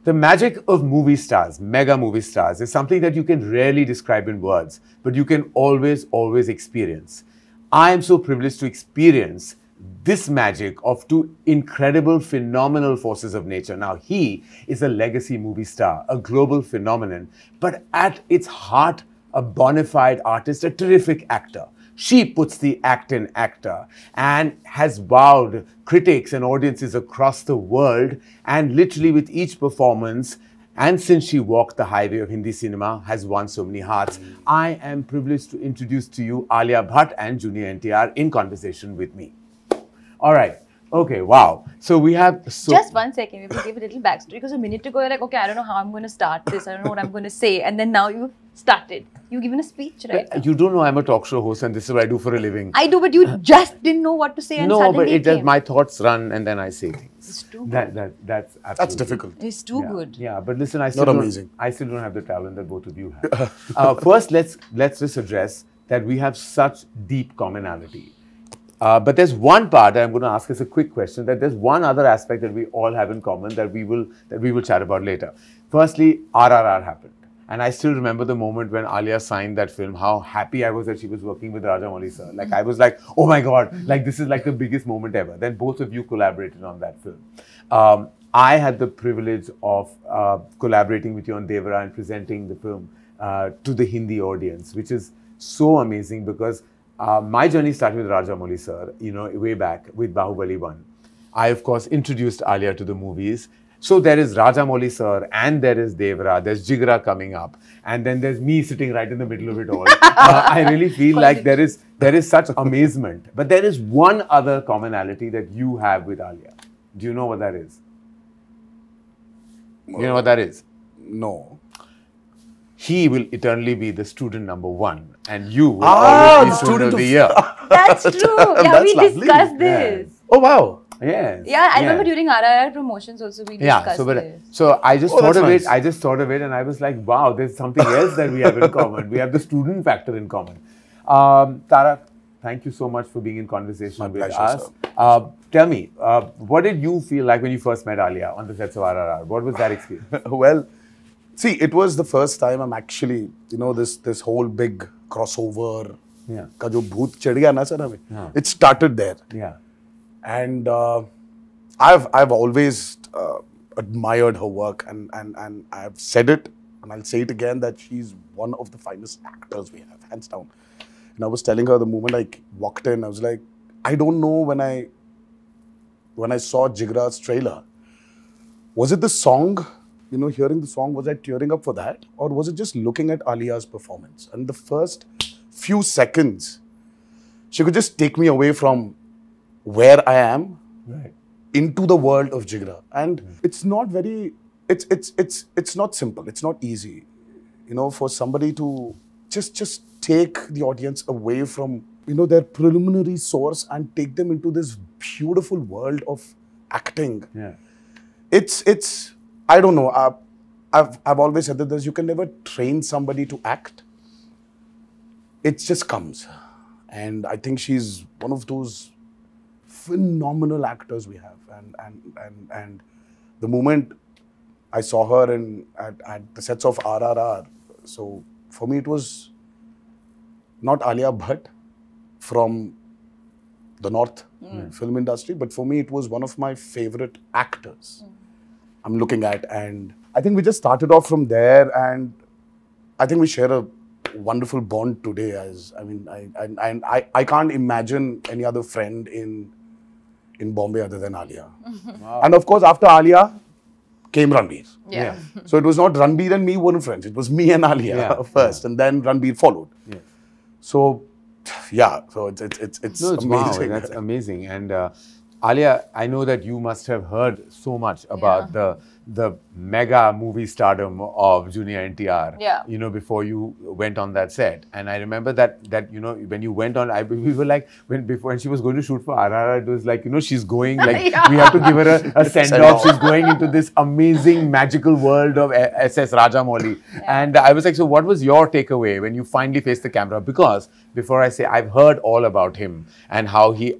The magic of movie stars, mega movie stars, is something that you can rarely describe in words, but you can always, always experience. I am so privileged to experience this magic of two incredible, phenomenal forces of nature. Now, he is a legacy movie star, a global phenomenon, but at its heart, a bona fide artist, a terrific actor. She puts the act in actor and has wowed critics and audiences across the world, and literally with each performance, and since she walked the highway of Hindi cinema, has won so many hearts. I am privileged to introduce to you Alia Bhatt and Junior NTR in conversation with me. All right. Okay, wow. So we have... Just 1 second, we will give a little backstory, because a minute ago you're like, okay, I don't know how I'm going to start this, I don't know what I'm going to say, and then now you've started. You've given a speech, right? You don't know I'm a talk show host and this is what I do for a living. I do, but you just didn't know what to say, and no, suddenly but it does, my thoughts run and then I say things. It's too good. That's absolutely... That's difficult. It's too good. Yeah, but listen, I still I still don't have the talent that both of you have. First, let's just address that we have such deep commonality. But there's one part that I'm going to ask as a quick question, that there's one other aspect that we all have in common that we will chat about later. Firstly, RRR happened. And I still remember the moment when Alia signed that film, how happy I was that she was working with Rajamouli sir. Like, I was like, oh my God, like this is like the biggest moment ever. Then both of you collaborated on that film. I had the privilege of collaborating with you on DEVARA and presenting the film to the Hindi audience, which is so amazing because my journey started with Rajamouli sir, you know, way back with Bahubali 1. I, of course, introduced Alia to the movies. So there is Rajamouli sir and there is DEVARA, there's JIGRA coming up, and then there's me sitting right in the middle of it all. I really feel like there is such amazement. But there is one other commonality that you have with Alia. Do you know what that is? You know what that is? No. He will eternally be the student #1 and you will always be student of the year. That's true. Yeah, we discussed this. Yes. Oh, wow. Yes. Yeah, I remember during RRR promotions also we discussed this. So I just thought of nice. it. I just thought of it, and I was like, "Wow, there's something else that we have in common. We have the student factor in common." Tara, thank you so much for being in conversation with us. Tell me, what did you feel like when you first met Alia on the sets of RRR? What was that experience? Well, see, it was the first time I'm actually, you know, this whole big crossover. Yeah. Ka jo bhoot chad gaya na sir hame. It started there. Yeah. And I've always admired her work, and I've said it and I'll say it again that she's one of the finest actors we have, hands down. And I was telling her the moment I walked in, I was like, I don't know when I saw Jigra's trailer, was it the song, you know, hearing the song, was I tearing up for that, or was it just looking at Alia's performance? And the first few seconds, she could just take me away from where I am into the world of Jigra. And it's not very, it's not simple, it's not easy, you know, for somebody to just take the audience away from, you know, their preliminary source and take them into this beautiful world of acting. Yeah. It's I don't know, I've always said that you can never train somebody to act. It just comes. And I think she's one of those phenomenal actors we have, and the moment I saw her at the sets of RRR, so for me it was not Alia Bhatt from the North film industry, but for me it was one of my favorite actors I'm looking at, and I think we just started off from there, and I think we share a wonderful bond today. As I mean, I can't imagine any other friend in Bombay other than Alia. Wow. And of course, after Alia came Ranbir. Yeah. So it was not Ranbir and me weren't friends. It was me and Alia first, and then Ranbir followed. Yeah. So, yeah. So it's amazing. Wow, that's amazing. And Alia, I know that you must have heard so much about the mega movie stardom of Junior NTR, you know, before you went on that set. And I remember that you know, when you went on, we were like, when she was going to shoot for RRR, it was like, you know, she's going, like, we have to give her a send-off. She's going into this amazing, magical world of SS Rajamouli. And I was like, so what was your takeaway when you finally faced the camera? Because before I say, I've heard all about him and how he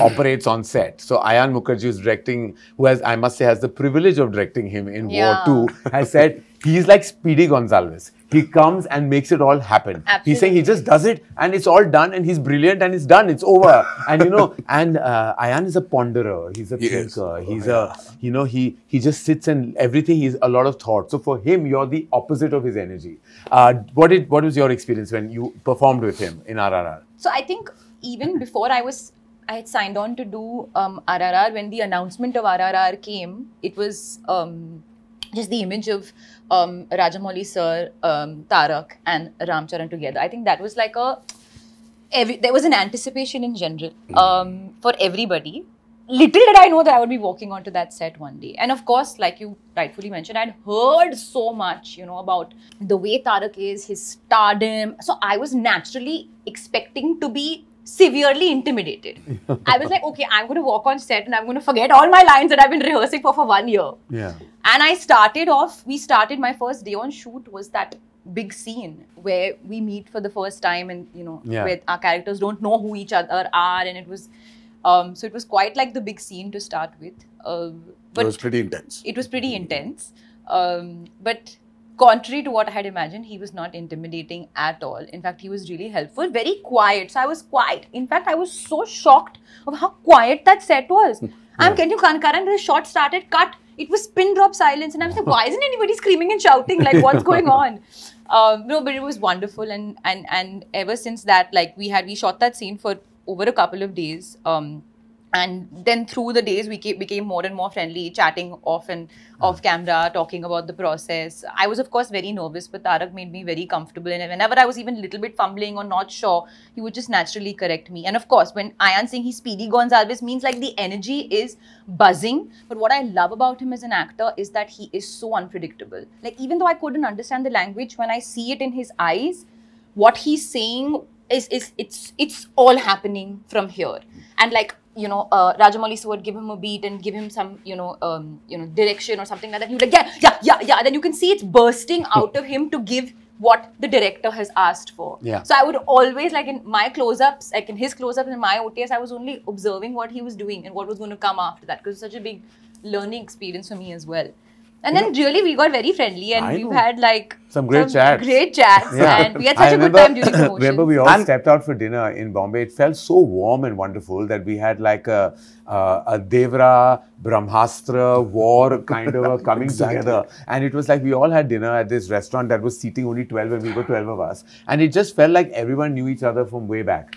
operates on set. So Ayan Mukherjee is directing, who has, I must say, has the privilege of directing choreographing him in War 2, has said he's like Speedy Gonzalez. He comes and makes it all happen. Absolutely. He's saying he just does it and it's all done and he's brilliant and it's done. It's over. And and Ayan is a ponderer. He's a thinker. He's he just sits and everything. He's a lot of thought. So for him, you're the opposite of his energy. What was your experience when you performed with him in RRR? So I think even before I had signed on to do RRR, when the announcement of RRR came, it was just the image of Rajamouli sir, Tarak and Ramcharan together. I think that was like there was an anticipation in general for everybody. Little did I know that I would be walking onto that set one day. And of course, like you rightfully mentioned, I'd heard so much, about the way Tarak is, his stardom. So I was naturally expecting to be severely intimidated. I was like, okay, I'm going to walk on set and I'm going to forget all my lines that I've been rehearsing for 1 year. Yeah. And we started my first day on shoot was that big scene where we meet for the first time and, where our characters don't know who each other are. And it was, so it was quite like the big scene to start with. But it was pretty intense. It was pretty intense. But contrary to what I had imagined, he was not intimidating at all. In fact, he was really helpful, very quiet. So I was quiet. In fact, I was so shocked of how quiet that set was. Karan, the shot started, cut. It was pin drop silence. And I was like, why isn't anybody screaming and shouting? Like, what's going on? No, but it was wonderful. And ever since that, like, we shot that scene for over a couple of days. And then through the days, we became more and more friendly, chatting off camera, talking about the process. I was, of course, very nervous, but Tarak made me very comfortable. And whenever I was even a little bit fumbling or not sure, he would just naturally correct me. And of course, when Ayan saying he's Speedy Gonzalez means like the energy is buzzing. But what I love about him as an actor is that he is so unpredictable. Like, even though I couldn't understand the language, when I see it in his eyes, what he's saying it's all happening from here. And like, Rajamouli sir would give him a beat and give him some, direction or something like that. He would like, yeah. Then you can see it's bursting out of him to give what the director has asked for. Yeah. So I would always, like in my close-ups, like in his close-ups and my OTS, I was only observing what he was doing and what was going to come after that, because it's such a big learning experience for me as well. And then really we got very friendly and we've had like some great chats. And we had such a good time during promotion. Remember we all stepped out for dinner in Bombay. It felt so warm and wonderful that we had like a DEVARA, Brahmastra, war kind of coming together. And it was like we all had dinner at this restaurant that was seating only 12 and we were 12 of us. And it just felt like everyone knew each other from way back.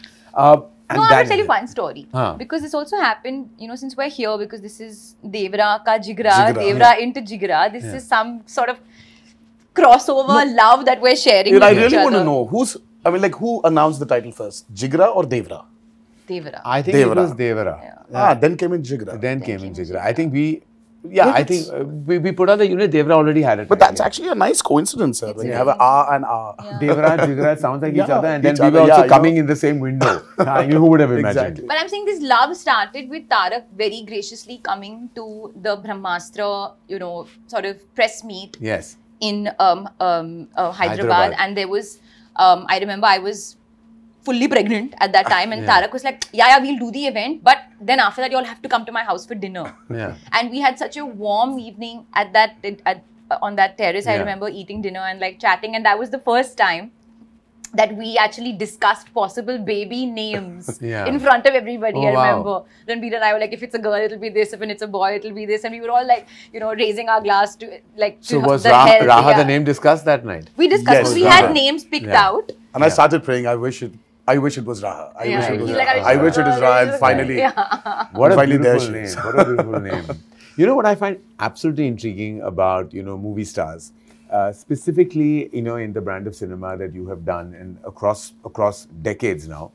No, I will tell you one story. Because this also happened, since we're here, because this is DEVARA ka JIGRA, DEVARA into JIGRA. This is some sort of crossover love that we're sharing with I each really other. want to know, who announced the title first? JIGRA or DEVARA? DEVARA. I think it was DEVARA. Yeah. Then came in JIGRA. Then came in JIGRA. I think I think we put on the unit, DEVARA already had it. But that's actually a nice coincidence, sir. When you have an R and R. Yeah. DEVARA, JIGRA sounds like each other, and then we were also coming in the same window. Who would have imagined? Exactly. But I'm saying this love started with Tarak very graciously coming to the Brahmastra, sort of press meet. Yes. In Hyderabad. And there was, I remember I was fully pregnant at that time, and Tarak was like, yeah, we'll do the event, but then after that you all have to come to my house for dinner. Yeah. And we had such a warm evening on that terrace. I remember eating dinner and like chatting, and that was the first time that we actually discussed possible baby names in front of everybody. I remember. Then Peter and I were like, if it's a girl, it'll be this. If it's a boy, it'll be this. And we were all like, raising our glass to like. So was Raha the name discussed that night? We discussed. Yes, we had names picked out. And I started praying. I wish it was Raha. I wish it was Raha. And finally, what a beautiful name. What a beautiful name. You know what I find absolutely intriguing about, movie stars, specifically, in the brand of cinema that you have done and across decades now,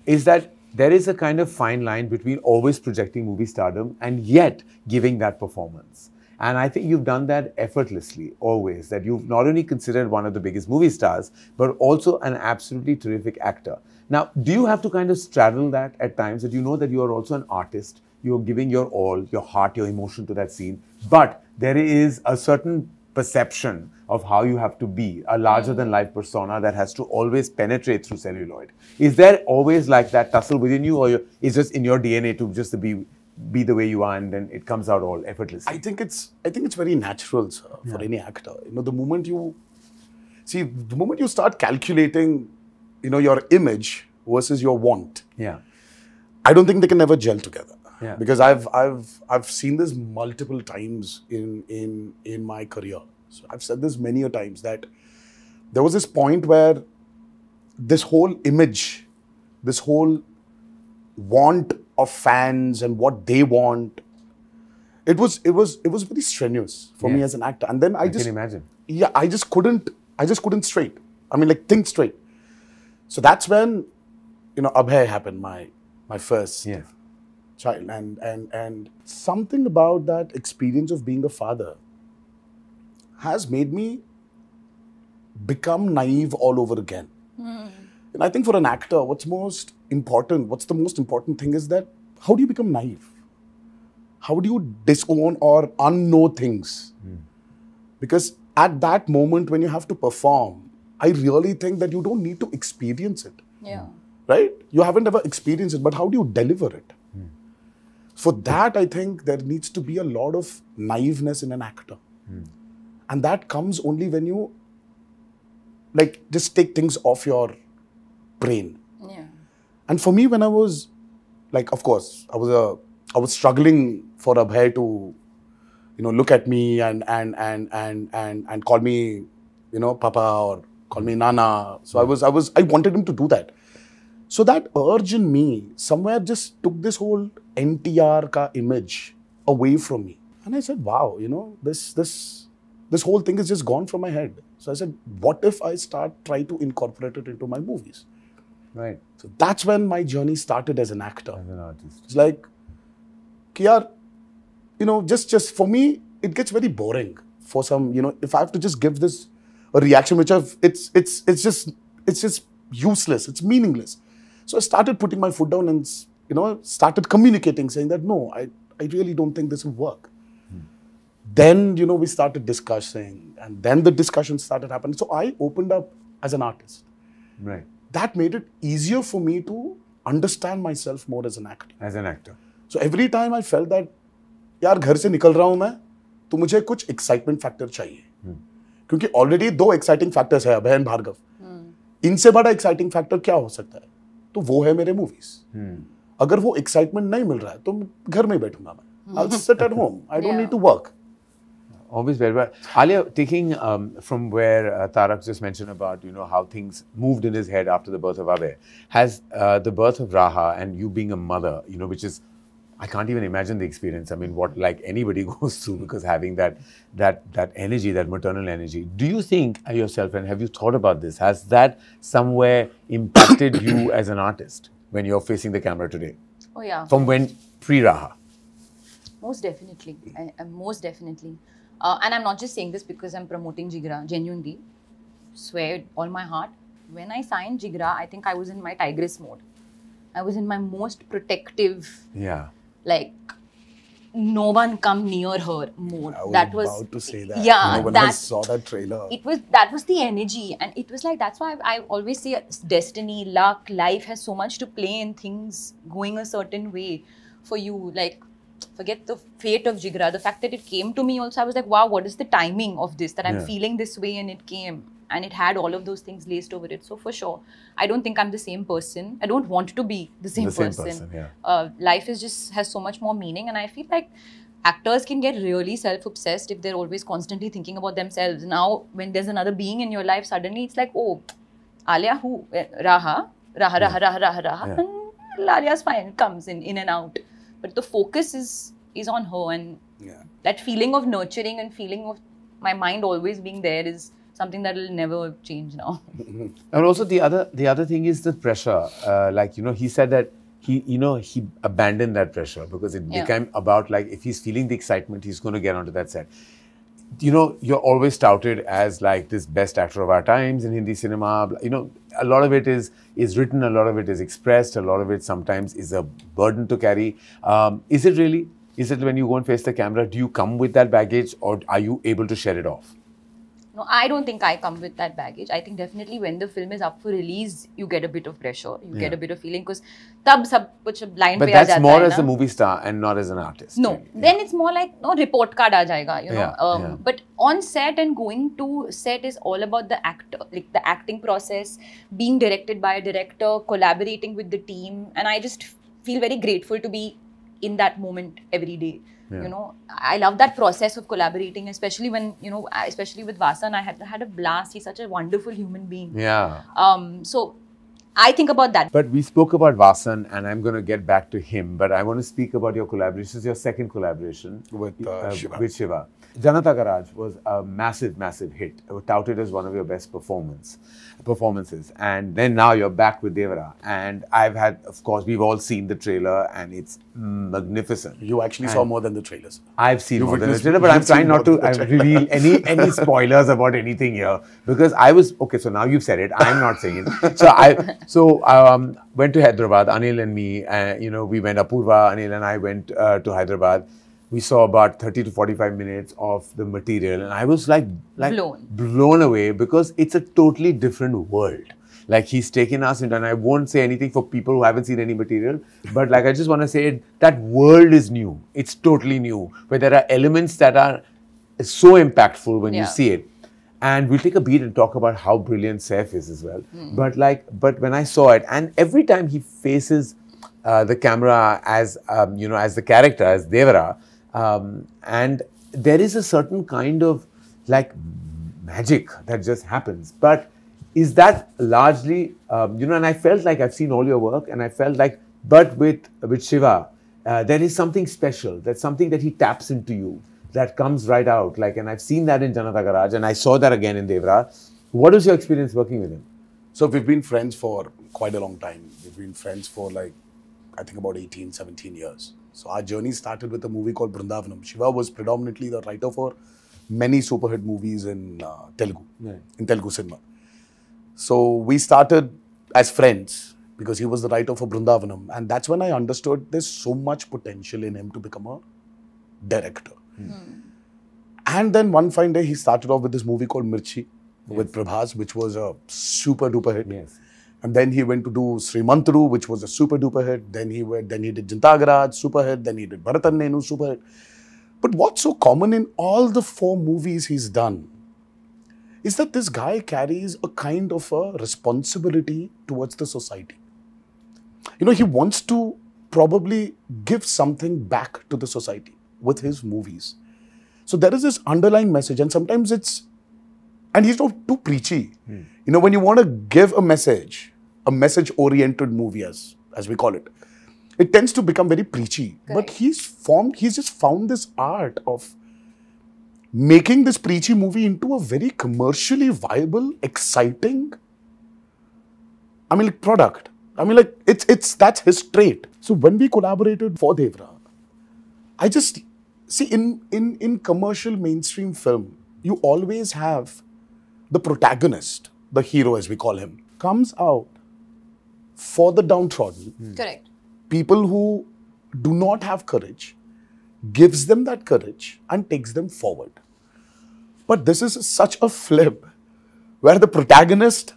is that there is a kind of fine line between always projecting movie stardom and yet giving that performance. And I think you've done that effortlessly, always, that you've not only considered one of the biggest movie stars, but also an absolutely terrific actor. Now, do you have to kind of straddle that at times, that you know that you are also an artist, you're giving your all, your heart, your emotion to that scene, but there is a certain perception of how you have to be, a larger-than-life persona that has to always penetrate through celluloid. Is there always like that tussle within you, or is just in your DNA to just be be the way you are, and then it comes out all effortlessly? I think it's very natural, sir, for any actor. You know, the moment you start calculating, you know, your image versus your want, I don't think they can ever gel together. Yeah. Because I've seen this multiple times in my career. So I've said this many a times that there was this point where this whole image, this whole want of fans and what they want, it was very strenuous for me as an actor. And then I can imagine. Yeah, I just couldn't straight. I mean, like, think straight. So that's when, you know, Abhay happened, my first child, and something about that experience of being a father has made me become naive all over again. And I think for an actor, what's the most important thing is that how do you become naive? How do you disown or unknow things? Because at that moment when you have to perform, I really think that you don't need to experience it. Yeah. Right? You haven't ever experienced it, but how do you deliver it? For that, I think there needs to be a lot of naiveness in an actor. And that comes only when you, like, just take things off your brain. Yeah. And for me, when I was, like, of course, I was struggling for Abhay to, you know, look at me and call me, you know, Papa or call me Nana. So I wanted him to do that. So that urge in me somewhere just took this whole NTR ka image away from me. And I said, wow, you know, this whole thing is just gone from my head. So I said, what if I try to incorporate it into my movies? Right. So that's when my journey started as an actor. As an artist. It's like, you know, just for me, it gets very boring for some, you know, if I have to just give this a reaction, which it's just useless, it's meaningless. So I started putting my foot down and, you know, started communicating, saying that, no, I really don't think this will work. Then, you know, we started discussing, and then the discussion started happening. So I opened up as an artist. Right. That made it easier for me to understand myself more as an actor. As an actor. So every time I felt that, यार घर से निकल रहा हूँ मैं, तो मुझे कुछ excitement factor चाहिए. क्योंकि already 2 exciting factors है, अभय और भार्गव. इनसे बड़ा exciting factor क्या हो सकता है? तो वो है मेरे movies. अगर वो excitement नहीं मिल रहा है, तो घर में बैठूंगा मैं. I'll sit at home. I don't need to work. Always very well. Alia, taking from where Tarak just mentioned about, you know, how things moved in his head after the birth of Abhay, has the birth of Raha and you being a mother, you know, which is, I can't even imagine the experience. I mean, what like anybody goes through, because having that energy, that maternal energy. Do you think yourself, and have you thought about this, has that somewhere impacted you as an artist when you're facing the camera today? Oh yeah. From when pre-Raha? Most definitely. Most definitely. And I'm not just saying this because I'm promoting JIGRA, genuinely. Swear with all my heart. When I signed JIGRA, I think I was in my tigress mode. I was in my most protective, like, no one come near her mode. I was about to say that. Yeah, you know, when I saw that trailer. That was the energy. And it was like, that's why I always say destiny, luck, life has so much to play in things going a certain way for you. Like, forget the fate of JIGRA. The fact that it came to me also, I was like, wow, what is the timing of this? That I'm feeling this way, and it came. And it had all of those things laced over it. So for sure, I don't think I'm the same person. I don't want to be the same person. Life has so much more meaning. And I feel like actors can get really self-obsessed if they're always constantly thinking about themselves. Now, when there's another being in your life, suddenly it's like, oh, Alia, who? Raha. And Alia's fine, comes in and out. But the focus is on her, and that feeling of nurturing and feeling of my mind always being there is something that will never change now. And also the other thing is the pressure. Like, you know, he said that he abandoned that pressure because it became about, like, if he's feeling the excitement, he's going to get onto that set. You know, you're always touted as like this best actor of our times in Hindi cinema. You know, a lot of it is written, a lot of it is expressed, a lot of it sometimes is a burden to carry. Is it really? Is it when you go and face the camera, do you come with that baggage, or are you able to shed it off? No, I don't think I come with that baggage. I think definitely when the film is up for release, you get a bit of pressure. You get a bit of feeling because tab sab kuch blind But pe aa that's jata more hai as a movie star and not as an artist. No, then it's more like no report card aa jayega, you know. Yeah. But on set and going to set is all about the actor, like the acting process, being directed by a director, collaborating with the team, and I just feel very grateful to be in that moment every day. You know, I love that process of collaborating, especially when, you know, especially with Vasan, I had a blast. He's such a wonderful human being. Yeah. So I think about that. But we spoke about Vasan, and I'm going to get back to him. But I want to speak about your collaboration. This is your second collaboration with Shiva. With Shiva. Janata Garage was a massive, massive hit. It was touted as one of your best performances. And then now you're back with Devara. And I've had, of course, we've all seen the trailer, and it's magnificent. You actually saw more than the trailers. I've seen more than the trailer, but I'm trying not to reveal any spoilers about anything here, because I was okay. So now you've said it. I'm not saying it. So I went to Hyderabad. Anil and me, you know, we went. Apurva, Anil and I went to Hyderabad. We saw about 30 to 45 minutes of the material, and I was like blown away, because it's a totally different world. Like, he's taken us into, and I won't say anything for people who haven't seen any material, but like, I just want to say that world is new. It's totally new, where there are elements that are so impactful when you see it. And we'll take a beat and talk about how brilliant Saif is as well. But when I saw it, and every time he faces the camera as, you know, as the character, as Devara, and there is a certain kind of like magic that just happens. But is that largely, you know, and I felt like I've seen all your work, and I felt like, but with Shiva, there is something special. That's something that he taps into you, that comes right out. Like, and I've seen that in Janata Garage, and I saw that again in Devara. What was your experience working with him? So we've been friends for quite a long time. We've been friends for like, I think about 18, 17 years. So our journey started with a movie called Brindavanam. Shiva was predominantly the writer for many super hit movies in Telugu, in Telugu cinema. So we started as friends because he was the writer for Brindavanam. And that's when I understood there's so much potential in him to become a director. And then one fine day, he started off with this movie called Mirchi with Prabhas, which was a super duper hit. And then he went to do Srimantru, which was a super duper hit. Then he did Janata Garage, super hit. Then he did Bharatan Nenu, super hit. But what's so common in all the 4 movies he's done is that this guy carries a kind of a responsibility towards the society. You know, he wants to probably give something back to the society with his movies. So there is this underlying message, and sometimes it's, and he's not too preachy. You know, when you want to give a message-oriented movie, as we call it, it tends to become very preachy. But he's just found this art of making this preachy movie into a very commercially viable, exciting, I mean, like, product. I mean, like, that's his trait. So when we collaborated for Devara, I just, see, in commercial mainstream film, you always have the protagonist, the hero as we call him, comes out for the downtrodden. Correct. People who do not have courage, gives them that courage and takes them forward. But this is such a flip where the protagonist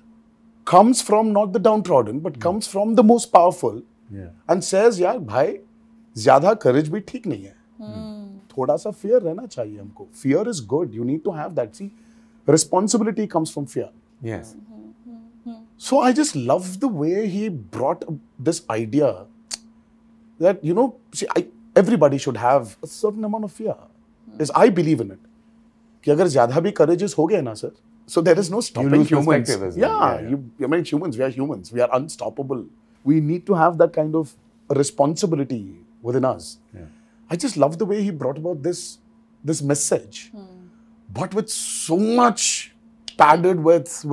comes from not the downtrodden, but comes from the most powerful and says, yaar, bhai, zyada courage bhi theek nahi hai. Thoda sa fear rehna chahiye humko. Fear is good. You need to have that. See, responsibility comes from fear. Yes. So I just love the way he brought this idea that, you know, see, everybody should have a certain amount of fear. Yes, I believe in it. Ki agar zyada bhi courageous ho gaya na, sir, so there is no stopping humans. I mean, humans, we are humans. We are unstoppable. We need to have that kind of responsibility within us. I just love the way he brought about this message, but with so much padded with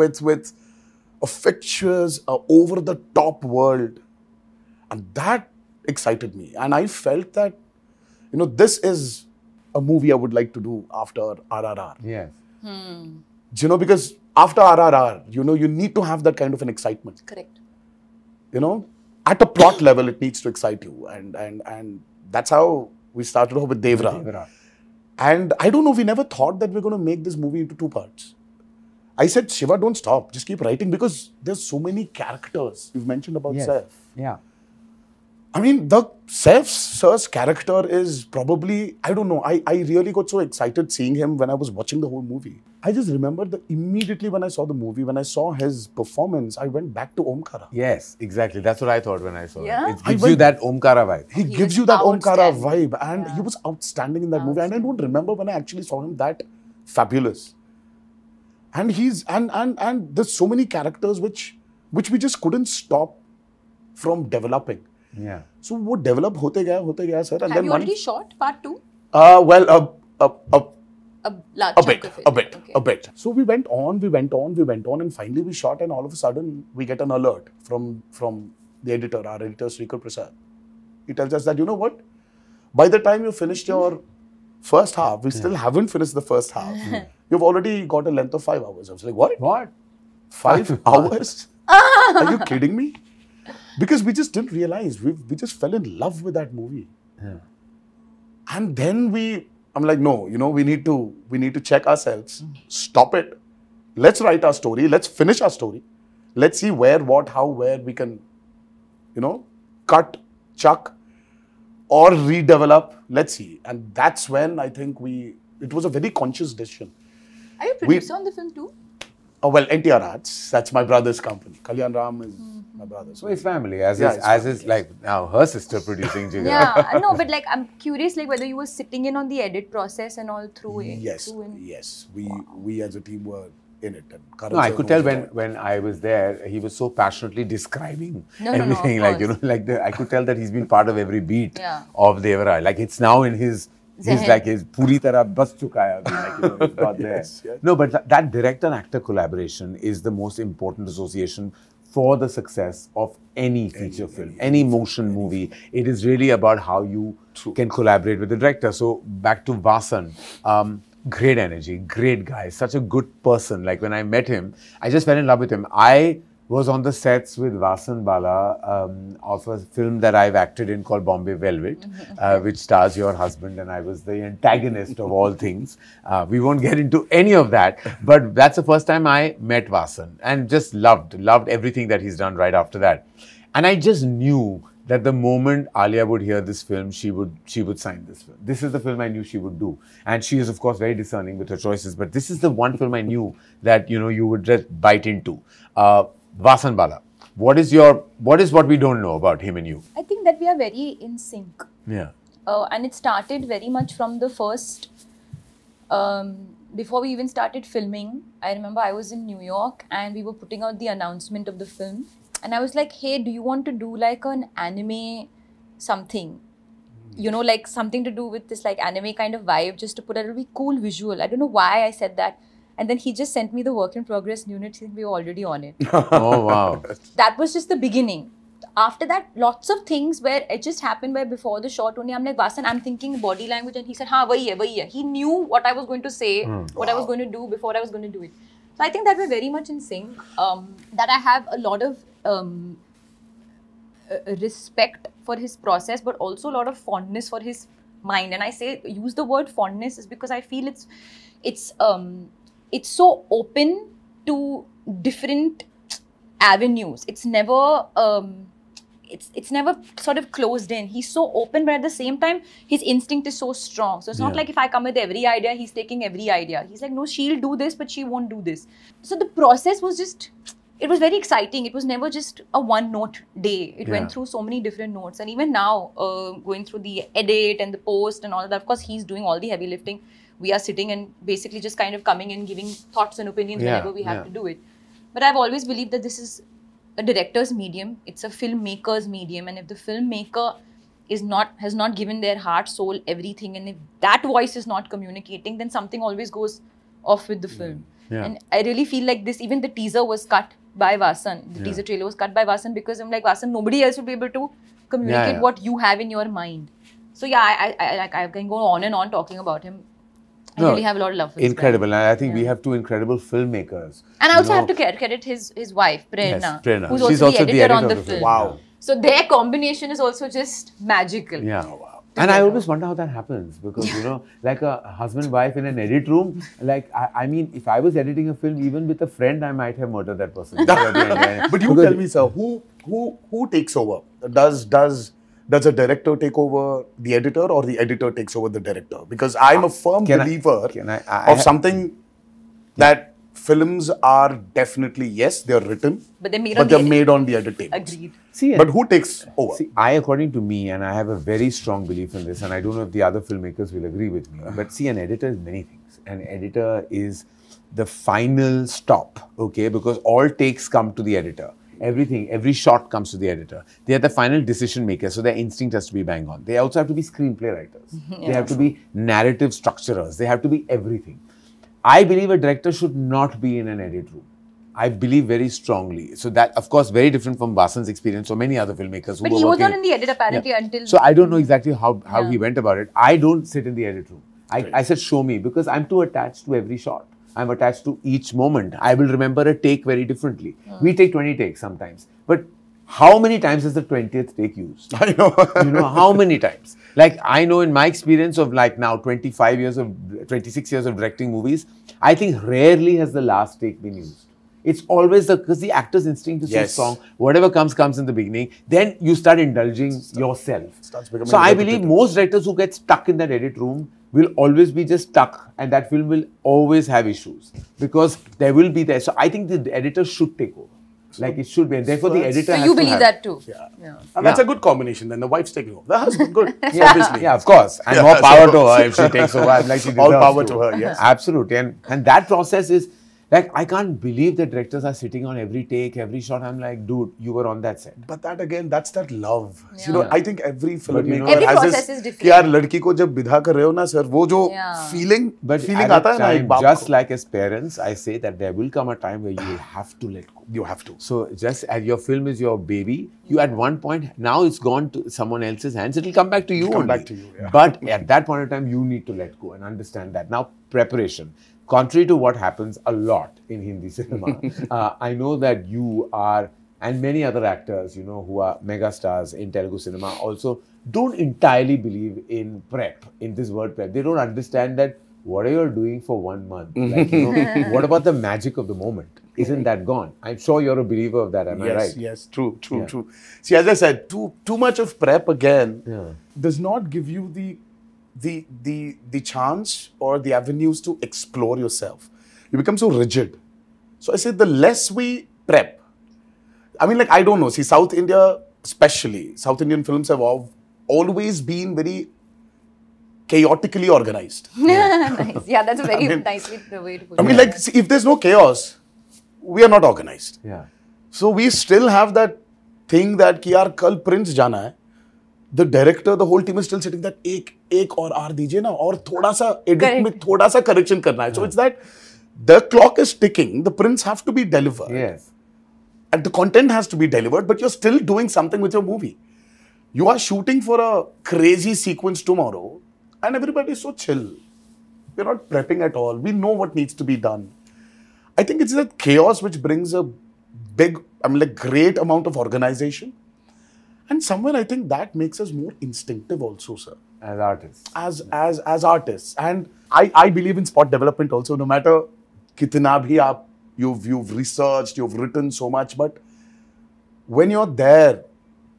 a fictitious, over-the-top world. And that excited me. And I felt that, you know, this is a movie I would like to do after RRR. Yes. You know, because after RRR, you know, you need to have that kind of an excitement. Correct. You know, at a plot level, it needs to excite you. And that's how we started off with Devara. And I don't know, we never thought that we're going to make this movie into 2 parts. I said, Shiva, don't stop. Just keep writing because there's so many characters. You've mentioned about Saif. Yeah. I mean, the Saif sir's character is probably, I don't know, I really got so excited seeing him when I was watching the whole movie. I just remember that immediately when I saw the movie, when I saw his performance, I went back to Omkara. Yes, exactly. That's what I thought when I saw Yeah? it. It gives you that Omkara vibe. He gives you that Omkara vibe, and he was outstanding in that movie. And I don't remember when I actually saw him that fabulous. And he's and there's so many characters which we just couldn't stop from developing. Yeah. So वो develop होते गया sir. And Have you already shot part 2? Well, A large a chunk bit, of it. a bit. So we went on, and finally we shot, and all of a sudden we get an alert from the editor, our editor Srikar Prasad. He tells us that, you know what? By the time you finished your first half, we still haven't finished the first half. You've already got a length of 5 hours. I was like, what? What? 5 hours? Are you kidding me? Because we just didn't realize. We just fell in love with that movie. Yeah. And then I'm like, no, you know, we need to check ourselves. Stop it. Let's write our story. Let's finish our story. Let's see where, what, how, where we can, you know, cut, chuck, or redevelop. Let's see. And that's when I think it was a very conscious decision. Are you producer on the film too? Well, NTR Arts, that's my brother's company. Kalyan Ram is my brother's. So it's family, as is like now her sister producing JIGRA. Yeah, no, but like I'm curious, like whether you were sitting in on the edit process and all through it. Yes. We as a team were in it. And Karan No, I Johar could tell was when I was there, he was so passionately describing No, everything. of Like, you course. know, like I could tell that he's been part of every beat Yeah. of DEVARA. Like it's now in his Zehen. like his puri tarah bas chuka hai abhi, like, you know, it's got there. Yes. No, but that director and actor collaboration is the most important association for the success of any feature film, any motion movie. It is really about how you can collaborate with the director. So back to Vasan. Great energy, great guy, such a good person. Like when I met him, I just fell in love with him. I was on the sets with Vasan Bala of a film that I've acted in called Bombay Velvet, which stars your husband, and I was the antagonist of all things. We won't get into any of that, but that's the first time I met Vasan and just loved everything that he's done right after that. And I just knew that the moment Alia would hear this film, she would sign this film. This is the film I knew she would do. And she is, of course, very discerning with her choices. But this is the one film I knew that, you know, you would just bite into. Vasan Bala, what is what we don't know about him and you? I think that we are very in sync. Yeah. And it started very much from the first, before we even started filming. I remember I was in New York and we were putting out the announcement of the film. And I was like, hey, do you want to do like an anime something? You know, like something to do with this like anime kind of vibe, just to put a really cool visual. I don't know why I said that. And then he just sent me the work in progress unit saying we were already on it. Oh, wow. That was just the beginning. After that, lots of things where it just happened where before the shot only, I'm like, Vasan, I'm thinking body language. And he said, haan, wahi hai. He knew what I was going to say, what I was going to do before I was going to do it. So I think that we're very much in sync. That I have a lot of respect for his process, but also a lot of fondness for his mind. And I say use the word fondness is because I feel it's so open to different avenues. It's never it's never sort of closed in. He's so open, but at the same time, his instinct is so strong. So it's not like if I come with every idea, he's taking every idea. He's like, no, she'll do this, but she won't do this. So the process was just, it was very exciting. It was never just a one-note day. It went through so many different notes. And even now, going through the edit and the post and all that, of course, he's doing all the heavy lifting. We are sitting and basically just kind of coming and giving thoughts and opinions whenever we have to do it. But I've always believed that this is a director's medium. It's a filmmaker's medium. And if the filmmaker has not given their heart, soul, everything, and if that voice is not communicating, then something always goes off with the film. And I really feel like this, even the teaser was cut by Vasan. The teaser trailer was cut by Vasan because I'm like, Vasan, nobody else will be able to communicate what you have in your mind. So yeah, I can go on and on talking about him. I really have a lot of love for this Incredible. guy. And I think we have two incredible filmmakers. And I also have to credit his wife, Prerna, Yes, Prerna. who's She's also the editor on the film. film. Wow. So their combination is also just magical. Yeah. Oh, wow. And I always wonder how that happens because, you know, like a husband-wife in an edit room, like, I mean, if I was editing a film, even with a friend, I might have murdered that person. But you tell me, sir, who takes over? Does a director take over the editor or the editor takes over the director? Because I'm a firm believer of something that films are definitely, yes, they're written, but they're made on the edit tables. Agreed. See, but who takes over? See, according to me, and I have a very strong belief in this, and I don't know if the other filmmakers will agree with me, but see, an editor is many things. An editor is the final stop, okay? Because all takes come to the editor. Everything, every shot comes to the editor. They are the final decision makers, so their instinct has to be bang on. They also have to be screenplay writers. They have to be narrative structurers. They have to be everything. I believe a director should not be in an edit room. I believe very strongly. So that, of course, very different from Basan's experience or many other filmmakers who but were he was working not in the edit apparently until... So I don't know exactly how he went about it. I don't sit in the edit room. I said, show me, because I'm too attached to every shot. I'm attached to each moment. I will remember a take very differently. We take 20 takes sometimes. But how many times is the 20th take used? I know. You know, how many times? Like, I know in my experience of like now 26 years of directing movies, I think rarely has the last take been used. It's always because the actor's instinct is so strong. Whatever comes in the beginning. Then you start indulging yourself. So I believe most directors who get stuck in that edit room will always be just stuck, and that film will always have issues because there will be there. So I think the editor should take over. Like it should be, and therefore the editor. So you believe that too? Yeah. And that's a good combination. Then the wife's taking over. The husband, good. Obviously. Yeah, of course. And more power to her if she takes over. Like she all power to her. Yes. Absolutely. And that process is like, I can't believe that directors are sitting on every take, every shot. I'm like, dude, you were on that set. But that again, that's that love. You know, I think every filmmaker every has process this. is different. यार लड़की को जब विदा कर रहे हो ना sir, वो जो feeling आता है ना एक बाप को. Just like as parents, I say that there will come a time where you will have to let go. You have to. So just as your film is your baby, you at one point, now it's gone to someone else's hands, it will come back to you only. Back to you, But at that point in time, you need to let go and understand that. Now, preparation. Contrary to what happens a lot in Hindi cinema, I know that you are, and many other actors, you know, who are megastars in Telugu cinema also don't entirely believe in prep, in this word prep. They don't understand that what are you doing for 1 month? Like, you know, what about the magic of the moment? Isn't that gone? I'm sure you're a believer of that, am I right? Yes, true. See, as I said, too much of prep again does not give you the chance or the avenues to explore yourself. You become so rigid. So I say the less we prep, I mean, like, I don't know. See, South India, especially, South Indian films have always been very chaotically organized. Nice. Yeah, that's a very nicely way to put it. I mean, like, see, if there's no chaos, we are not organized. Yeah. So we still have that thing that ki yaar kal Prince jana hai. The director, the whole team is still sitting that एक और R दीजिए ना और थोड़ा सा edit में थोड़ा सा correction करना है. So it's that the clock is ticking. The prints have to be delivered. Yes. And the content has to be delivered, but you're still doing something with your movie. You are shooting for a crazy sequence tomorrow, and everybody is so chill. We're not prepping at all. We know what needs to be done. I think it's that chaos which brings a big, great amount of organization. And somewhere I think that makes us more instinctive also, sir. As artists. As artists. And I believe in spot development also, no matter kitna bhi you've researched, you've written so much, but when you're there,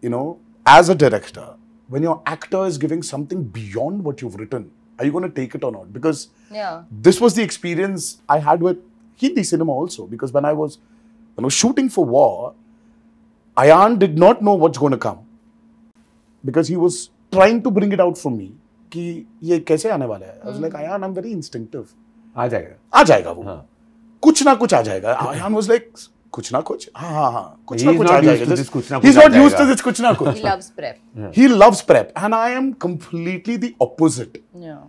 you know, as a director, when your actor is giving something beyond what you've written, are you going to take it or not? Because this was the experience I had with Hindi cinema also. Because when I was shooting for War, Ayan did not know what's going to come. Because he was trying to bring it out from me. Ki ye kaise aane wala hai? I was like, Ayan, I'm very instinctive. आ जाएगा. आ जाएगा वो. कुछ ना कुछ आ जाएगा. Ayan was like, कुछ ना कुछ. हाँ. कुछ ना कुछ आ जाएगा. He's not used to this कुछ ना कुछ. He loves prep. He loves prep. And I am completely the opposite. Yeah.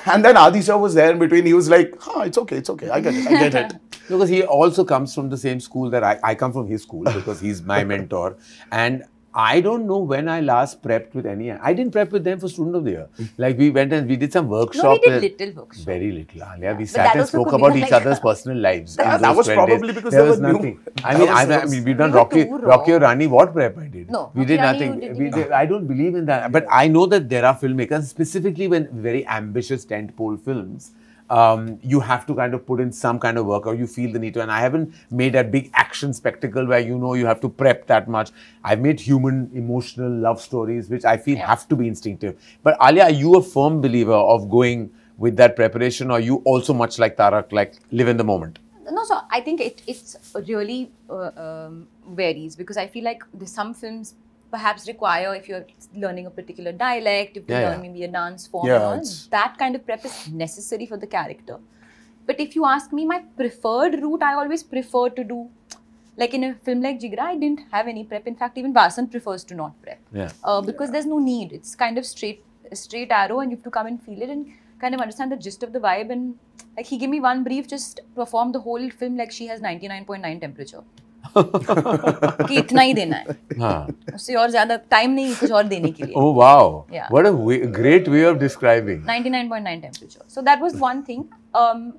And then Adi sir was there in between. He was like, it's okay. I get it. Because he also comes from the same school that I come from his school because he's my mentor. And I don't know when I last prepped with any. I didn't prep with them for Student of the Year. Like we went and we did some workshop. No, we did little workshop. Very little, Alia. We But sat that and also spoke could be about like- each other's personal lives. in That those was 12 probably days. because there there was was new- nothing. I that mean, was- we've done We were Rocky too raw. or Rani. What prep I did? No, we did Rocky Rani nothing. you didn't. I don't believe in that. But I know that there are filmmakers, specifically when very ambitious tentpole films. You have to kind of put in some kind of work, or you feel the need to. And I haven't made a big action spectacle where you have to prep that much. I've made human, emotional love stories, which I feel have to be instinctive. But Alia, are you a firm believer of going with that preparation, or you also much like Tarak, like live in the moment? No, so I think it's really varies, because I feel like there's some films perhaps require, if you're learning a particular dialect, if you learn maybe a dance form, and all, that kind of prep is necessary for the character. But if you ask me, my preferred route, I always prefer to do, like in a film like Jigra, I didn't have any prep. In fact, even Vasan prefers to not prep. Because there's no need. It's kind of straight arrow, and you have to come and feel it and kind of understand the gist of the vibe. And like he gave me one brief, just perform the whole film like she has 99.9 temperature. कि इतना ही देना है, उससे और ज़्यादा time नहीं कुछ और देने के लिए. Oh wow! Yeah. What a great way of describing. 99.9 temperature. So that was one thing. And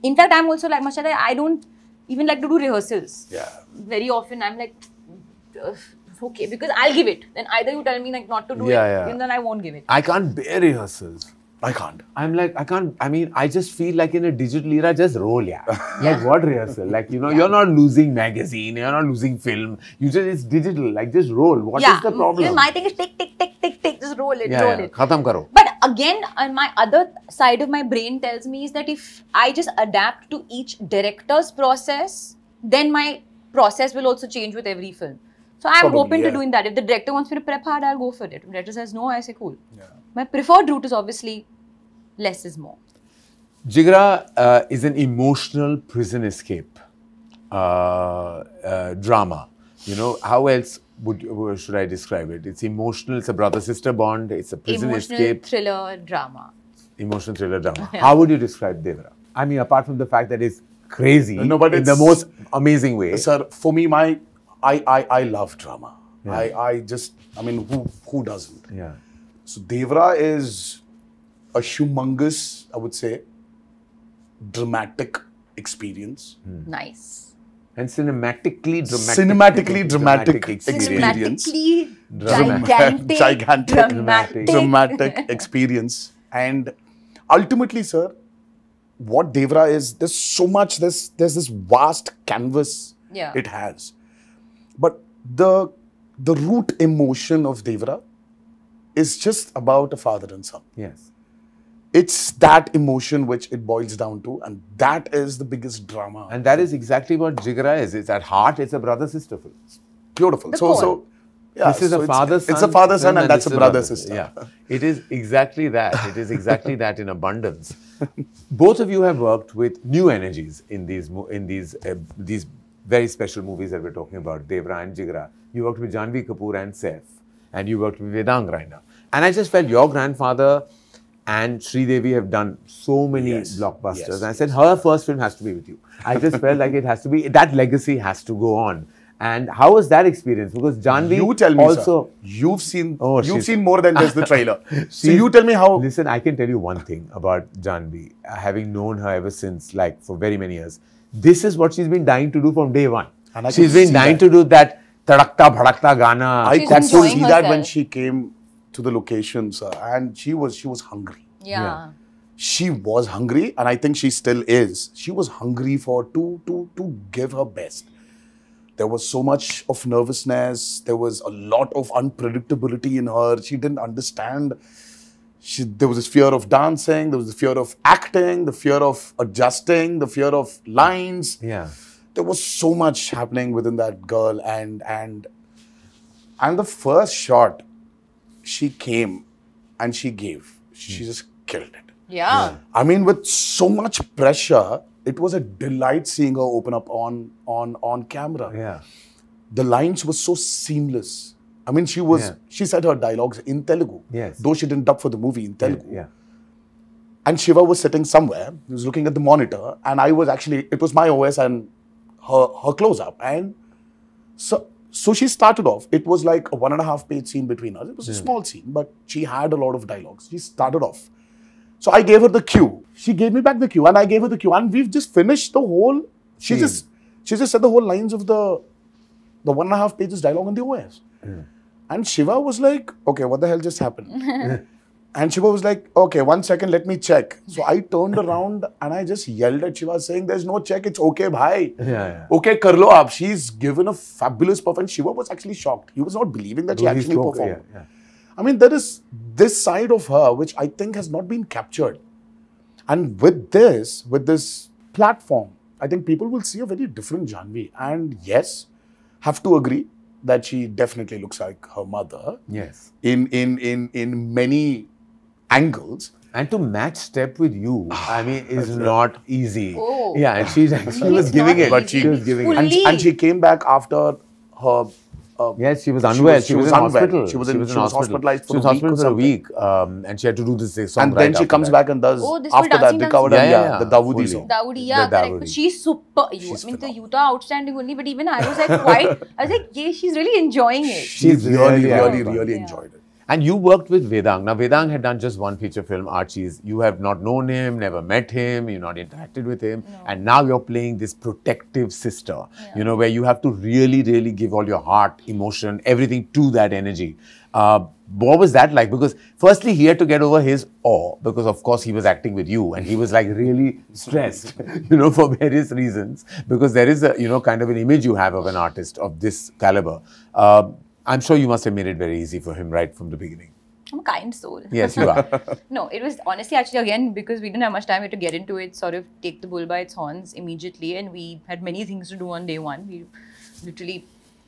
in fact, I'm also like Mashada. I don't even like to do rehearsals. Yeah. Very often, I'm like, okay, because I'll give it. Then either you tell me like not to do it, and then I won't give it. I can't bear rehearsals. I can't. I'm like, I can't. I mean, I just feel like in a digital era, just roll, Like what rehearsal? Like, you're not losing magazine, you're not losing film. It's digital. Like, just roll. What is the problem? Even my thing is tick, just roll it, roll it. Khatam karo. But again, on my other side of my brain tells me is that if I just adapt to each director's process, then my process will also change with every film. So I'm open to doing that. If the director wants me to prep hard, I'll go for it. If the director says no, I say cool. Yeah. My preferred route is obviously less is more. Jigra is an emotional prison escape drama. How else should I describe it? It's emotional, it's a brother-sister bond, it's a prison escape. Thriller drama. Emotional thriller drama. How would you describe Devara? I mean, apart from the fact that it's crazy in the most amazing way. Sir, for me, I love drama. I mean, who doesn't? Yeah. So Devara is a humongous, I would say, dramatic experience. Nice. And cinematically dramatic experience. Gigantic, dramatic experience. And ultimately, sir, what Devara is, there's so much, there's this vast canvas it has. But the root emotion of Devara is just about a father and son. Yes. It's that emotion which it boils down to, and that is the biggest drama. And that is exactly what Jigra is. It's at heart, it's a brother-sister film. Beautiful. This is a father-son. It's a father-son, and that's a brother-sister. Yeah. It is exactly that. It is exactly that in abundance. Both of you have worked with new energies in these very special movies that we're talking about, Devara and Jigra. You worked with Janvi Kapoor and Saif, and you worked with Vedang Raina. And I just felt your grandfather and Sridevi have done so many blockbusters. And I said, her first film has to be with you. I just felt like it has to be, that legacy has to go on. And how was that experience? Because Janvi you tell me, also... Sir, you've seen more than just the trailer. So you tell me how... Listen, I can tell you one thing about Janvi, having known her ever since, like for very many years. This is what she's been dying to do from day one. And she's been dying to do that Tadakta Bhadakta Gana. I could see that when she came to the locations, and she was hungry. Yeah. She was hungry, and I think she still is. She was hungry to give her best. There was so much of nervousness. There was a lot of unpredictability in her. She didn't understand. There was this fear of dancing. There was the fear of acting, the fear of adjusting, the fear of lines. Yeah. There was so much happening within that girl, and the first shot, she came and she gave. She just killed it. Yeah. I mean, with so much pressure, it was a delight seeing her open up on camera. Yeah. The lines were so seamless. I mean, she said her dialogues in Telugu. Yes. Though she didn't dub for the movie in Telugu. Yeah. And Shiva was sitting somewhere. He was looking at the monitor, and it was my OS and her close-up. And so So she started off, it was like a 1.5 page scene between us. It was a small scene, but she had a lot of dialogues. She started off. So I gave her the cue. She gave me back the cue and I gave her the cue. And we've just finished the whole, she just said the whole lines of the 1.5 pages dialogue on the OS. And Shiva was like, okay, what the hell just happened? And Shiva was like, okay, 1 second, let me check. So I turned around and I just yelled at Shiva saying, there's no check, it's okay, bhai. Okay, kar lo aap. She's given a fabulous performance. Shiva was actually shocked. He was not believing that she actually performed. I mean, there is this side of her which I think has not been captured. And with this platform, I think people will see a very different Janhvi. And yes, have to agree that she definitely looks like her mother. Yes. In many angles. And to match step with you, I mean, is not easy. Oh. Yeah, and she was giving it. But she was giving it. And she came back after her... yes, she was unwell. She was in hospital. She was hospitalized for a week. And she had to do this song. And then she comes back and does, after that, the Dawoodi song. Dawoodi, correct. But she's super. I mean, the Yuta outstanding only, but even I was like, yeah, she's really enjoying it. She's really enjoyed it. And you worked with Vedang. Now, Vedang had done just one feature film, Archie's. You have not known him, never met him, you've not interacted with him. No. And now you're playing this protective sister, you know, where you have to really, really give all your heart, emotion, everything to that energy. What was that like? Because firstly, he had to get over his awe because, of course, he was acting with you and he was like really stressed, you know, for various reasons. Because there is a, you know, kind of an image you have of an artist of this caliber. I'm sure you must have made it very easy for him right from the beginning. I'm a kind soul. Yes, you are. No, it was honestly actually again because we didn't have much time to get into it, sort of take the bull by its horns immediately, and we had many things to do on day one. We literally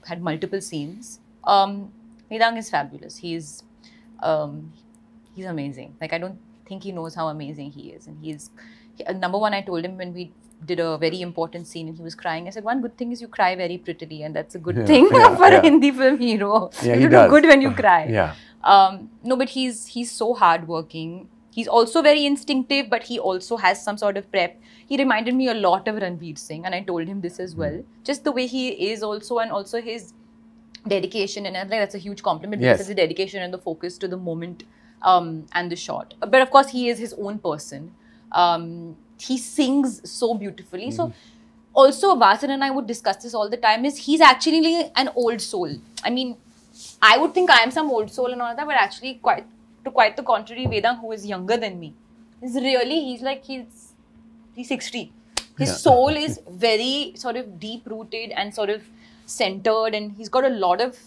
had multiple scenes. Vedang is fabulous. He's amazing. Like I don't think he knows how amazing he is, and number one, I told him when we did a very important scene and he was crying. I said, one good thing is you cry very prettily and that's a good thing for a Hindi film hero. Yeah, you do good when you cry. Yeah. No, but he's so hardworking. He's also very instinctive, but he also has some sort of prep. He reminded me a lot of Ranveer Singh and I told him this as well. Just the way he is also, and also his dedication, and I think that's a huge compliment because it's the dedication and the focus to the moment and the shot. But of course, he is his own person. He sings so beautifully. So also Vasan and I would discuss this all the time, is he's actually an old soul. I mean, I would think I am some old soul and all that, but actually quite the contrary, Vedang, who is younger than me, is really, he's 60. His soul is very sort of deep rooted and sort of centered, and he's got a lot of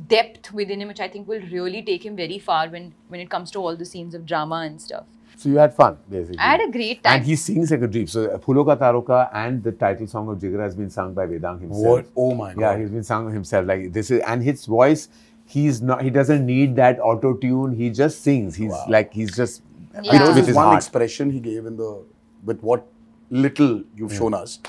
depth within him, which I think will really take him very far when it comes to all the scenes of drama and stuff. So you had fun, basically. I had a great time. And he sings like a dream. So Phulo Ka Taroka and the title song of Jigra has been sung by Vedang himself. What? Oh my God. Yeah, he's been sung himself. Like this is, and his voice, he doesn't need that auto-tune. He just sings. He's like, he's just with his one heart. expression he gave with what little you've shown us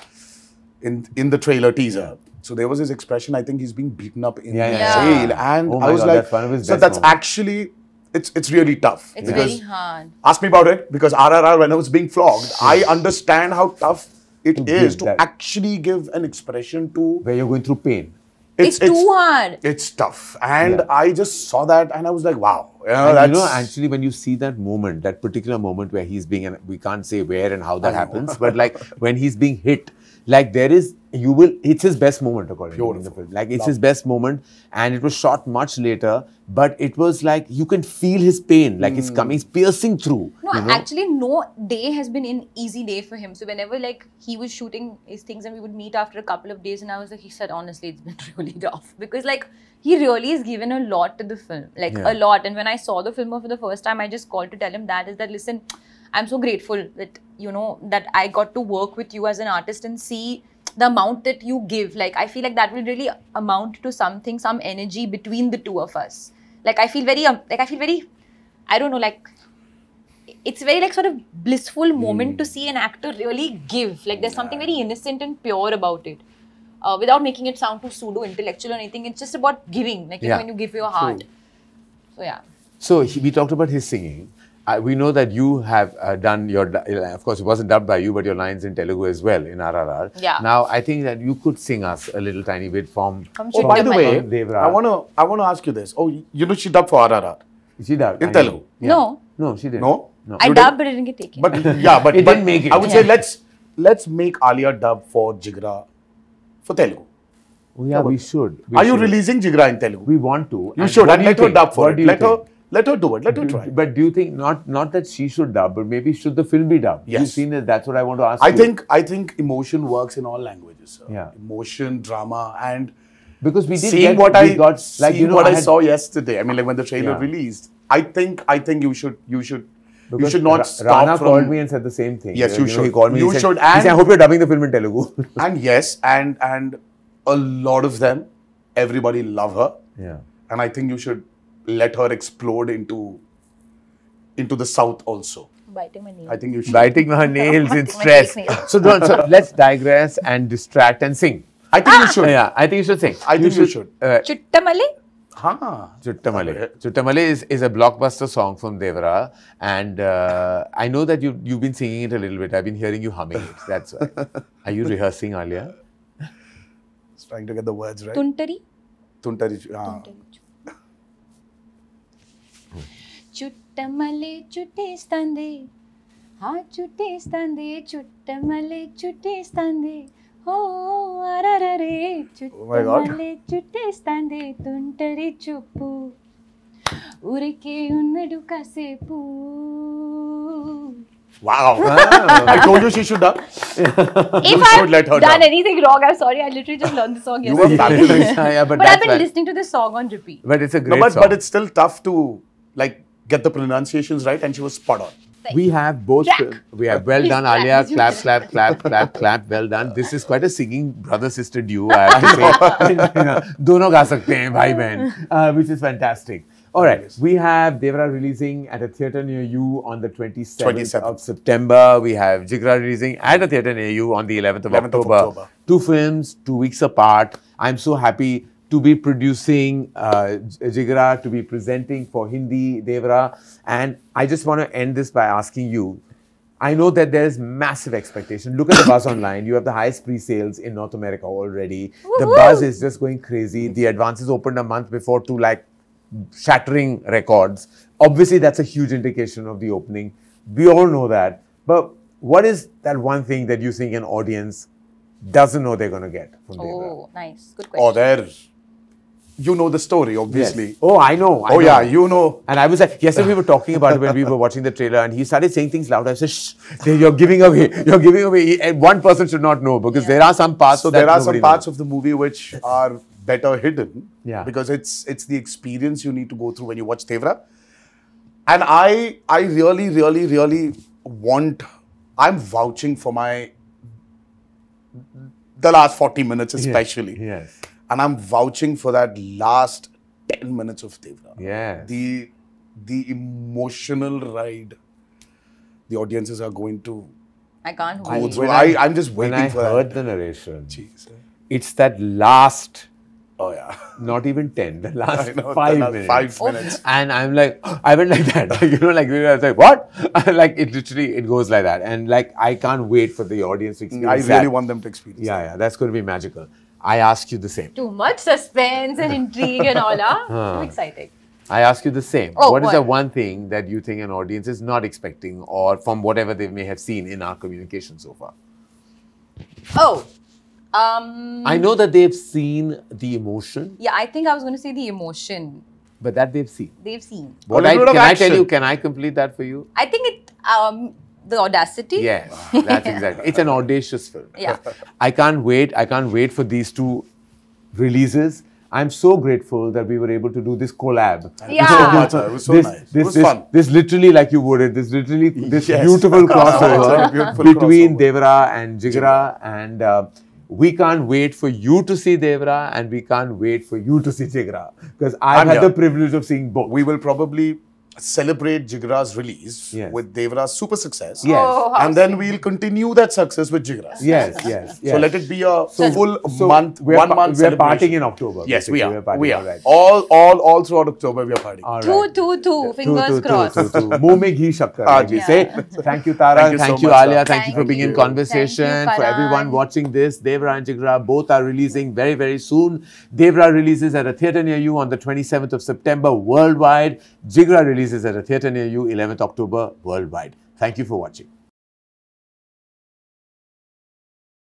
in the trailer teaser. So there was his expression, I think he's being beaten up in jail. And oh I was God, like, that's one of his so best that's moments. actually, it's really tough. It's very hard. Ask me about it, because RRR, when I was being flogged, I understand how tough it is to actually give an expression to... Where you're going through pain. It's too hard. It's tough. And I just saw that and I was like, wow. And you know, actually, when you see that moment, that particular moment where he's being, and we can't say where and how that happens, but like when he's being hit, like there is, it's his best moment according to me in the film. Like it's his best moment, and it was shot much later, but it was like you can feel his pain, like it's coming, it's piercing through. No, actually no day has been an easy day for him. So whenever like he was shooting his things and we would meet after a couple of days, and I was like, he said, honestly, it's been really tough. Because like he really has given a lot to the film, like a lot. And when I saw the film for the first time, I just called to tell him that listen, I'm so grateful that, you know, that I got to work with you as an artist and see the amount that you give. Like, I feel like that will really amount to something, some energy between the two of us. Like, I feel very, I don't know, like, it's very like sort of blissful moment to see an actor really give. Like, there's something very innocent and pure about it. Without making it sound too pseudo-intellectual or anything, it's just about giving, like, you know, when you give your heart. So, yeah. So, we talked about his singing. we know that you have done your, of course, it wasn't dubbed by you, but your lines in Telugu as well in RRR. Yeah. Now, I think that you could sing us a little tiny bit from. Oh, by the way, Devara. I wanna ask you this. Oh, you know she dubbed for RRR. She dubbed In Telugu. Yeah. No. No, she didn't. No? No. I dubbed, but it didn't get taken. But yeah, but It didn't make it. I would say let's make Alia dub for JIGRA for Telugu. Oh, yeah, we should. Are you releasing JIGRA in Telugu? We want to. You should, what and do you let her think? dub for What it. do you Let her do it. Let her try. But do you think not that she should dub, but maybe should the film be dubbed? Yes. You've seen it. That's what I want to ask you. I think emotion works in all languages. Sir. Yeah. Emotion, drama, and because we did seeing get what we got like you know what I had- saw yesterday. I mean, like when the trailer Yeah. released. I think you should because not stop Rana from. called me and said the same thing. Yes, you know, should. He called me. You he said, should, he said, I and- hope you're dubbing the film in Telugu. And yes, and a lot of them, everybody love her. Yeah. And I think you should let her explode into the south also. Biting my nails. I think you should. Biting her nails in My stress. fake nails. So let's digress and distract and sing. I think you should. Yeah, I think you should sing. I think you should. Chuttamale? Huh. Chuttamale. Chuttamale is a blockbuster song from Devara, and I know that you've been singing it a little bit. I've been hearing you humming it. That's why. Are you rehearsing, Alia? Just trying to get the words right. Tuntari? Tuntari. చుట్టమలే చుట్టేస్తాంది చుట్టేస్తాంది చుట్టమలే చుట్టేస్తాంది ఓ అరరరే చుట్టమలే చుట్టేస్తాంది తుంటరి చూపు ఊరికే ఉన్నడు కాసేపు Wow. I told you she should dub. If should let her I've done dub. anything wrong, I'm sorry. I literally just learned the song You were yesterday. fabulous. Yeah, but But I've that's been why- listening to this song on repeat. But it's a No, great song. but it's still tough to like get the pronunciations right, and she was spot on. We have both. Jack. We have well done, Clap. Alia. Clap, clap, clap, clap, clap. Well done. This is quite a singing brother-sister duo, I have to say. Dono ga sakte hain, bhai behan, which is fantastic. All right, we have Devara releasing at a theatre near you on the 27th of September. We have JIGRA releasing at a theatre near you on the 11th of October. Two films, 2 weeks apart. I'm so happy to be producing JIGRA, to be presenting for Hindi, Devara. And I just want to end this by asking you, I know that there's massive expectation. Look at the buzz online. You have the highest pre-sales in North America already. The buzz is just going crazy. The advances opened a month before to like shattering records. Obviously, that's a huge indication of the opening. We all know that. But what is that one thing that you think an audience doesn't know they're going to get from Devara? Oh, nice. Good Oh, question. you know the story, obviously. Yes. Oh, I know. I know. Yeah, you know. And I was like, yesterday we were talking about it when we were watching the trailer, and he started saying things loud. I said, shh, you're giving away. You're giving away. And one person should not know because there are some parts. So that there are some nobody parts knows. of the movie which are better hidden. Yeah. Because it's the experience you need to go through when you watch Devara. And I really want. I'm vouching for the last 40 minutes especially. Yes. And I'm vouching for that last 10 minutes of Devara. Yes. The emotional ride the audiences are going to I can't go wait. through. I'm just When waiting I for heard that. the narration, Jeez. it's that last, Oh yeah. not even 10, the last I know, 5 the last minutes. 5 minutes. And I'm like, I went like that. You know, like, I was like, what? Like, it literally, it goes like that. And like, I can't wait for the audience to I experience really that. want them to experience that. Yeah, that's going to be magical. I ask you the same. Too much suspense and intrigue and all. Too exciting. I ask you the same. Oh, what is what? the one thing that you think an audience is not expecting, or from whatever they may have seen in our communication so far? Oh. I know that they've seen the emotion, Yeah, I think I was going to say the emotion. but that they've seen. They've seen. What little bit of can I tell action. you? Can I complete that for you? I think the audacity. Yes, that's exactly. It's an audacious film. Yeah. I can't wait. I can't wait for these two releases. I'm so grateful that we were able to do this collab. Yeah. So much. It was so nice. It was fun. This literally, like you worded, this Yes. beautiful crossover It's a beautiful between crossover. Devara and JIGRA, and we can't wait for you to see Devara, and we can't wait for you to see JIGRA, because I've I'm had here. the privilege of seeing both. We will probably celebrate Jigra's release Yes. with Devara's super success. Yes. Oh, how And then we'll continue that success with Jigra's. Yes, yes, yes. So let it be a full So month, we're 1 month We're celebration. partying in October. Yes, we basically. are. We're partying, We are. all right. All throughout October, we are partying. All right. Two. Fingers crossed. Muh mein ghee shakkar, like we Yeah. say. Thank you, Tara. Thank you Thank so you, much, Alia. Tara. Thank you for being in Thank conversation. you, For everyone Karan. watching this, Devara and Jigra both are releasing very, very soon. Devara releases at a theatre near you on the 27th of September worldwide. Jigra releases at a theatre near you 11th October worldwide. Thank you for watching.